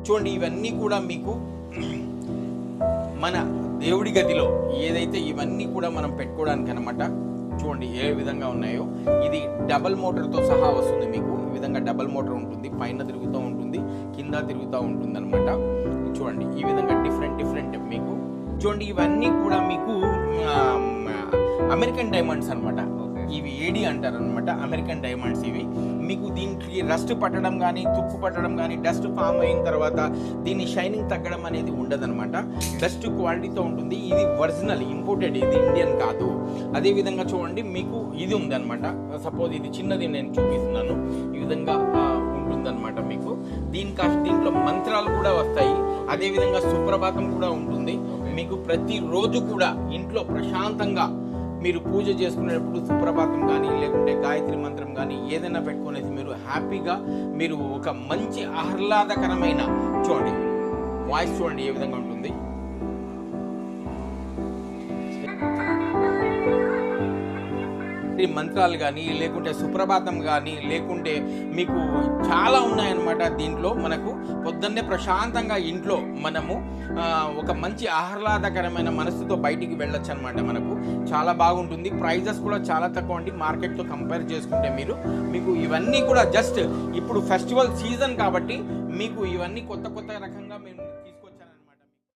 చూడండి ఇవన్నీ కూడా మీకు మన దేవుడి గదిలో ఏదైతే ఇవన్నీ కూడా మనం పెట్టుకోవడానికి అనమాట. చూడండి ఏ విధంగా ఉన్నాయో. ఇది డబల్ మోటార్తో సహా వస్తుంది మీకు. ఈ విధంగా డబల్ మోటార్ ఉంటుంది, పైన తిరుగుతూ ఉంటుంది, కింద తిరుగుతూ ఉంటుంది అనమాట. చూడండి ఈ విధంగా డిఫరెంట్ మీకు. చూడండి ఇవన్నీ కూడా మీకు అమెరికన్ డైమండ్స్ అనమాట. ఇవి ఏడి అంటారు అనమాట, అమెరికన్ డైమండ్స్. ఇవి మీకు దీనికి రస్ట్ పట్టడం కానీ, తుప్పు పట్టడం కానీ, డస్ట్ ఫామ్ అయిన తర్వాత దీని షైనింగ్ తగ్గడం అనేది ఉండదన్నమాట. బెస్ట్ క్వాలిటీతో ఉంటుంది. ఇది ఒరిజినల్, ఇంపోర్టెడ్, ఇది ఇండియన్ కాదు. అదేవిధంగా చూడండి మీకు ఇది ఉందన్నమాట. సపోజ్ ఇది చిన్నది నేను చూపిస్తున్నాను. ఈ విధంగా ఉంటుందన్నమాట మీకు. దీంట్లో మంత్రాలు కూడా వస్తాయి. అదేవిధంగా సుప్రభాతం కూడా ఉంటుంది మీకు. ప్రతిరోజు కూడా ఇంట్లో ప్రశాంతంగా మీరు పూజ చేసుకునేటప్పుడు సుప్రభాతం కానీ, లేకుంటే గాయత్రి మంత్రం కానీ ఏదైనా పెట్టుకునేసి మీరు హ్యాపీగా మీరు ఒక మంచి ఆహ్లాదకరమైన చూడండి వాయిస్ చూడండి ఏ విధంగా ఉంటుంది. మంత్రాలు కానీ, లేకుంటే సుప్రభాతం కానీ, లేకుంటే మీకు చాలా ఉన్నాయన్నమాట. దీంట్లో మనకు పొద్దున్నే ప్రశాంతంగా ఇంట్లో మనము ఒక మంచి ఆహ్లాదకరమైన మనసుతో బయటికి వెళ్ళొచ్చు అనమాట. మనకు చాలా బాగుంటుంది. ప్రైజెస్ కూడా చాలా తక్కువ అండి మార్కెట్తో కంపేర్ చేసుకుంటే. మీకు ఇవన్నీ కూడా జస్ట్ ఇప్పుడు ఫెస్టివల్ సీజన్ కాబట్టి మీకు ఇవన్నీ కొత్త రకంగా